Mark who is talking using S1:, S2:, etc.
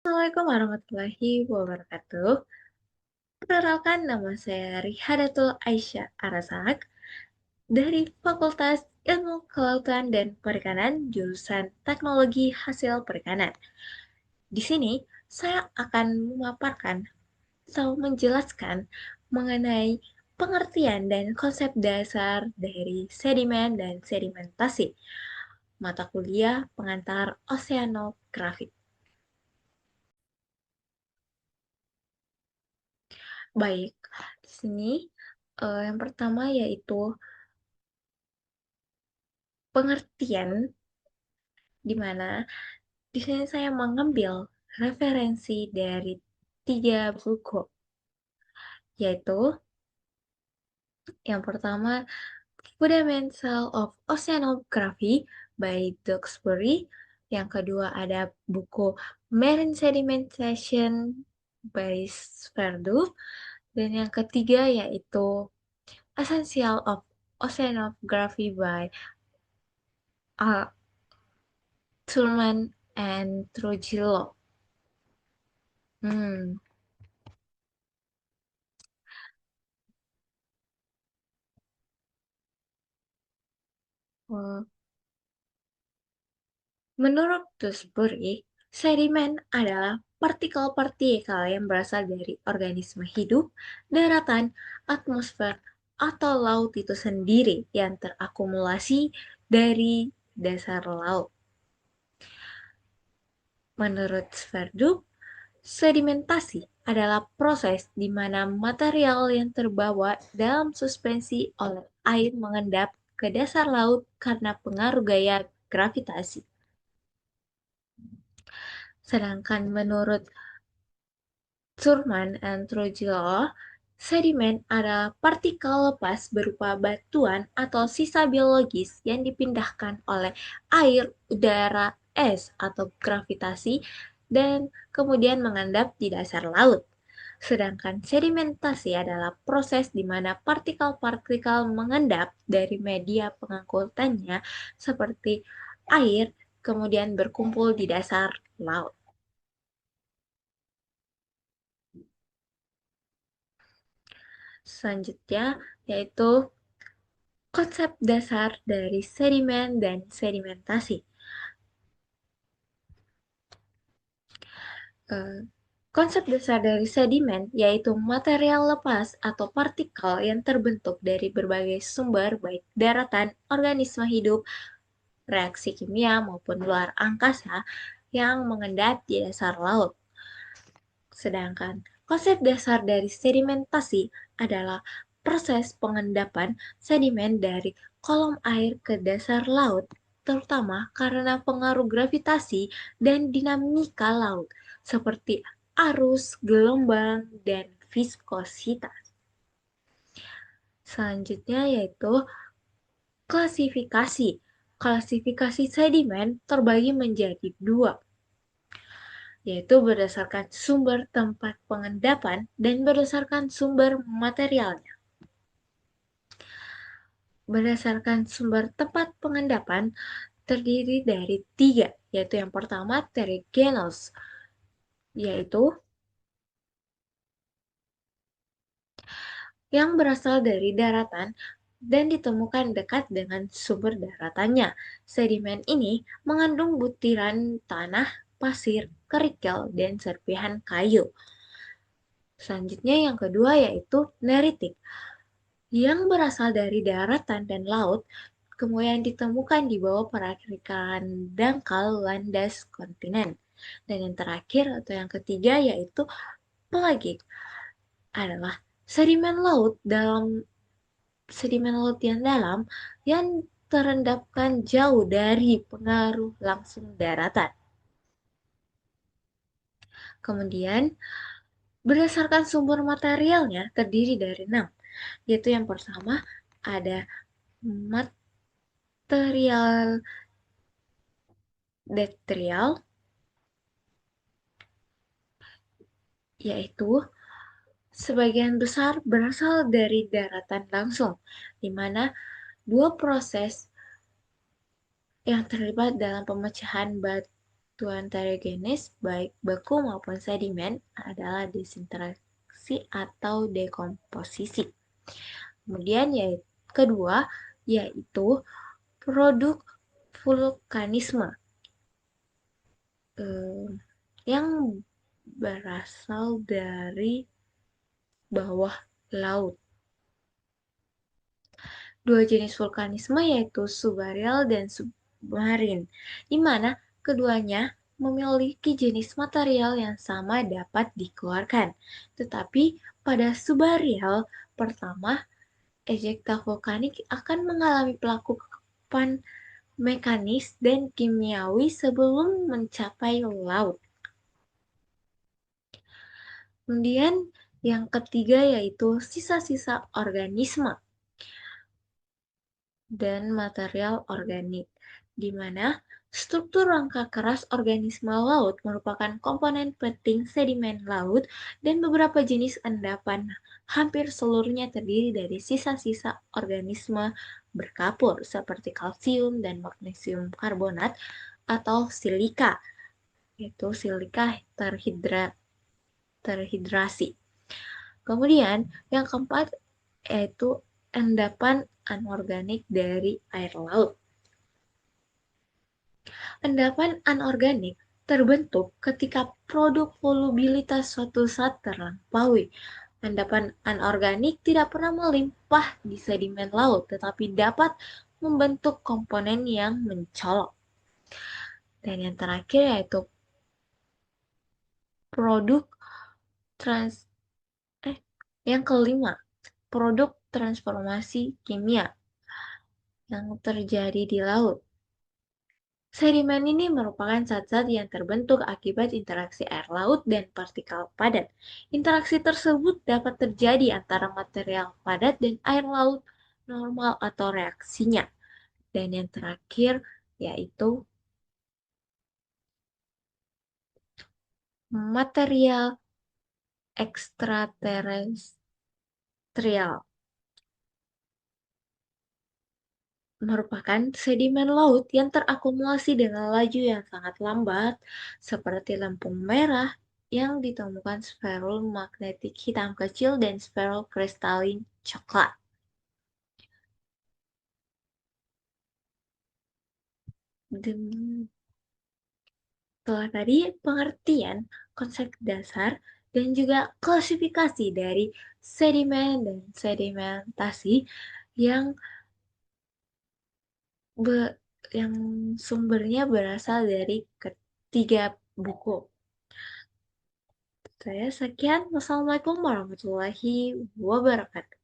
S1: Assalamualaikum warahmatullahi wabarakatuh. Perkenalkan, nama saya Rihadatul Aisyah Arasak dari Fakultas Ilmu Kelautan dan Perikanan, jurusan Teknologi Hasil Perikanan. Di sini, saya akan memaparkan atau menjelaskan mengenai pengertian dan konsep dasar dari sedimen dan sedimentasi, mata kuliah pengantar oseanografi. Baik, di sini yang pertama yaitu pengertian, di mana di sini saya mengambil referensi dari 3 buku, yaitu yang pertama Fundamental of Oceanography by Duxbury, yang kedua ada buku Marine Sedimentation by Sverdrup, dan yang ketiga yaitu Essential of Oceanography by Thurman and Trujillo. Hmm, eh, Menurut Duxbury, sedimen adalah partikel-partikel yang berasal dari organisme hidup, daratan, atmosfer, atau laut itu sendiri yang terakumulasi dari dasar laut. Menurut Sverdrup, sedimentasi adalah proses di mana material yang terbawa dalam suspensi oleh air mengendap ke dasar laut karena pengaruh gaya gravitasi. Sedangkan menurut Thurman and Trujillo, sedimen adalah partikel lepas berupa batuan atau sisa biologis yang dipindahkan oleh air, udara, es, atau gravitasi dan kemudian mengendap di dasar laut. Sedangkan sedimentasi adalah proses di mana partikel-partikel mengendap dari media pengangkutannya seperti air, kemudian berkumpul di dasar laut. Selanjutnya, yaitu konsep dasar dari sedimen dan sedimentasi. Eh, Konsep dasar dari sedimen yaitu material lepas atau partikel yang terbentuk dari berbagai sumber baik daratan, organisme hidup, reaksi kimia maupun luar angkasa yang mengendap di dasar laut. Sedangkan konsep dasar dari sedimentasi adalah proses pengendapan sedimen dari kolom air ke dasar laut, terutama karena pengaruh gravitasi dan dinamika laut, seperti arus, gelombang, dan viskositas. Selanjutnya yaitu klasifikasi. Klasifikasi sedimen terbagi menjadi dua, yaitu berdasarkan sumber tempat pengendapan dan berdasarkan sumber materialnya. Berdasarkan sumber tempat pengendapan terdiri dari 3, yaitu yang pertama terregenos, yaitu yang berasal dari daratan dan ditemukan dekat dengan sumber daratannya. Sedimen ini mengandung butiran tanah, pasir, kerikil, dan serpihan kayu. Selanjutnya yang kedua yaitu neritik, yang berasal dari daratan dan laut, kemudian ditemukan di bawah perairan dangkal landas kontinen. Dan yang terakhir atau yang ketiga yaitu pelagik, adalah sedimen laut yang dalam yang terendapkan jauh dari pengaruh langsung daratan. Kemudian berdasarkan sumber materialnya terdiri dari 6, yaitu yang pertama ada material detrial, yaitu sebagian besar berasal dari daratan langsung, di mana dua proses yang terlibat dalam pemecahan batu Tuan heterogenis baik baku maupun sedimen adalah desintegrasi atau dekomposisi. Kemudian kedua yaitu produk vulkanisme eh, yang berasal dari bawah laut. Dua jenis vulkanisme yaitu subaerial dan submarin, di mana keduanya memiliki jenis material yang sama dapat dikeluarkan. Tetapi pada subaerial pertama, ejekta vulkanik akan mengalami pelakupan mekanis dan kimiawi sebelum mencapai laut. Kemudian yang ketiga yaitu sisa-sisa organisme dan material organik, di mana struktur rangka keras organisme laut merupakan komponen penting sedimen laut dan beberapa jenis endapan hampir seluruhnya terdiri dari sisa-sisa organisme berkapur seperti kalsium dan magnesium karbonat atau silika, yaitu silika terhidrasi. Kemudian yang keempat yaitu endapan anorganik dari air laut. Endapan anorganik terbentuk ketika produk volubilitas suatu zat terlampaui. Endapan anorganik tidak pernah melimpah di sedimen laut, tetapi dapat membentuk komponen yang mencolok. Dan yang terakhir yaitu produk trans yang kelima, produk transformasi kimia yang terjadi di laut. Sedimen ini merupakan zat-zat yang terbentuk akibat interaksi air laut dan partikel padat. Interaksi tersebut dapat terjadi antara material padat dan air laut normal atau reaksinya. Dan yang terakhir yaitu material ekstraterestrial, merupakan sedimen laut yang terakumulasi dengan laju yang sangat lambat, seperti lempung merah yang ditemukan spherul magnetik hitam kecil dan spherul kristalin coklat. Setelah tadi pengertian konsep dasar dan juga klasifikasi dari sedimen dan sedimentasi yang be, yang sumbernya berasal dari ketiga buku. Saya sekian. Wassalamualaikum warahmatullahi wabarakatuh.